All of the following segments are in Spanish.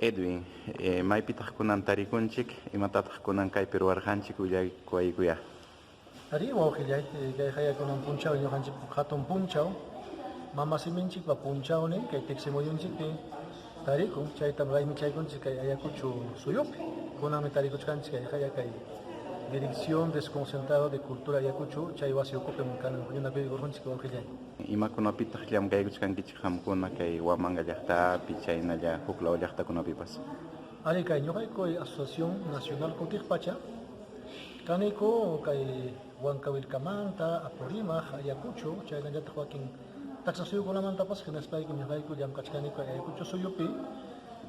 Edwin, maypitaq kunan tarikunchik, imatataq kunan kaypi ruwarqanchik willakuykuya. Ari wawqillay, kay hayakunan punchaw ñuqanchik hatun punchaw, mama siminchikpa punchawnin kay tiqsimuyunchikpi tarikun, chaytam raymichaykunchik kay Ayacucho suyupi. Kunanmi tarikuchkanchik kay haya kay Dirección Desconcentrado de Cultura Ayacucho, chay wasi ukupim kanan yunapi urqunchik wawqillay. Imakunapitaq llam kaykuchkankichik hamkuna kay Huamanga llaqtapi, chaynalla huklaw llaqtakunapipas. Ari kay ñuqayku Asociación Nacional Kutiqpacha, kanayku kay Huancavelikamanta, Apurímac, Ayacucho, chaynallataq wakin taksasuyukunamantapas hinaspayku ñuqayku llamkachkaniku Ayacucho suyupi,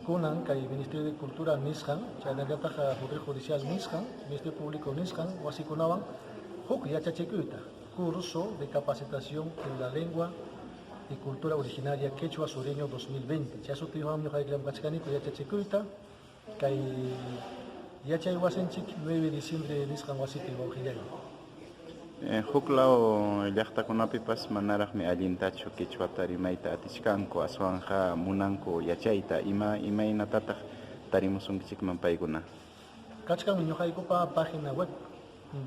kunan kay Ministerio de Cultura nisqan, chaynallataq Poder Judicial nisqan, Ministerio Público nisqan, wasikunawan huk yachachikuyta, curso de capacitación en la lengua y cultura originaria quechua sureño 2020. Chasutiyuqam ñuqayku llamkachkaniku yachachikuyta, kay yachay wasinchik 9 de diciembre nisqan wasipi wawqillay. Huklaw llaqtakunapipas manaraqmi allintachu Quechuata rimayta atishkanku, aswanja munanku yachayta, imaynatataq tarimusunkichikman paykuna. Kachkanmi ñuqaykupa página web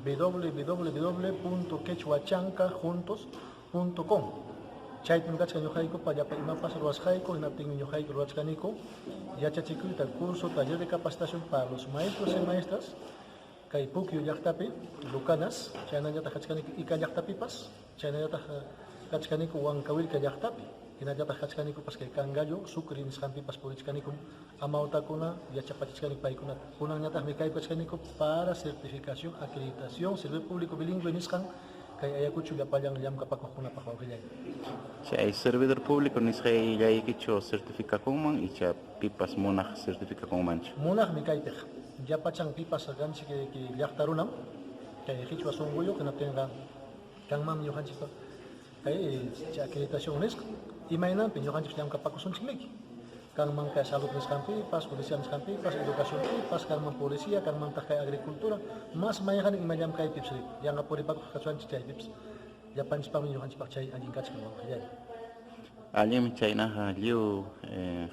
www.quechuachanca.com. Chaypim kachkan ñuqaykupa llapa imapas ruwasqayku, hinaptinmi ñuqayku ruwachkaniku yachachikuyta curso taller de capacitación para los maestros y maestras kay Puquio llaqtapi Lucanas, chaynallataq kachkaniku Ica llaqtapipas, chaynallataq kachkaniku Huancavelica llaqtapi, hinallataq kachkanikupas kay Cangallo, Sucre nisqanpipas purichkaniku amawtakuna yachapachisqaniku paykunata. Kunanñataqmi kaypi kachkaniku para certificación, acreditación, servicio público bilingüe nisqan kay Ayacucho llapallan llamkapakuqkunapaq wawqillay. Chay servidor público nisqaylaykichu certificakunman icha pipas munaq certificakunmanchu. Munaqmi kaypiq llapachan pipas kanchik llaqtarunam kay Qichwa sunquyuq hinaptinqa kanmanmi ñuqanchikpa kay acreditación nisqa imaynanpi ñuqanchik llamkapakusunchikmiki. Kanman kay salud nisqanpipas, judicial nisqanpipas, educación pipas, kanman policía, kanmantaq kay agricultura, mas mayqan ima llamkaypipas rin yanqa puripakuq kachwanchik chaypipas llapanchikpaqmi ñuqanchikpaq chay allin kachkan wawqillay. Allim chaynaqa lliw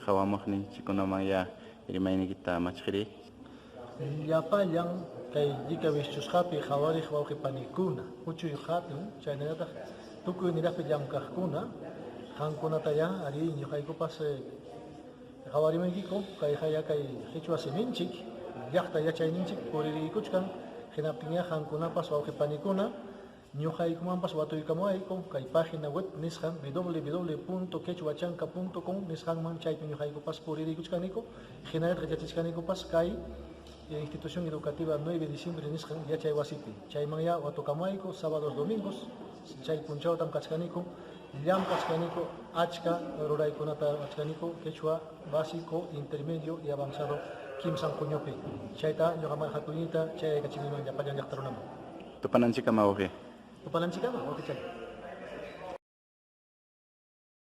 hawamaqninchikkunaman rimaynikita machqiri. Llapallan kay llika wischusqapi qhawariq wawqipanikuna uchuyuq hatun chaynallataq tukuy niraqpi llamkaqkuna qankunataya ari ñuqaykupas qhawarimunkiku kay haya kay Qichwa siminchik llaqta yachayninchik puririkuchkan hinaptinña qankunapas wawqipanikuna ñuqaykumanpas watuykamuwayku kay página web nisqan www.quechuachanca.com nisqanman chaypi ñuqaykupas puririkuchkaniku hinallataq yachachkanikupas kay Institución Educativa 9 de diciembre nisqan yachay wasipi. Chaymanya watukamayku sábados domingos chay punchawtam kachkaniku llam kachkaniku achka ruraykunata kachkaniku Quechua básico, intermedio y avanzado kimsan kuñupi. Chayta ñuqamay hatunita chay kachimiman llapallan llaqtarunaman. Tupananchikama wawqi. Tupananchikama wawqi chay.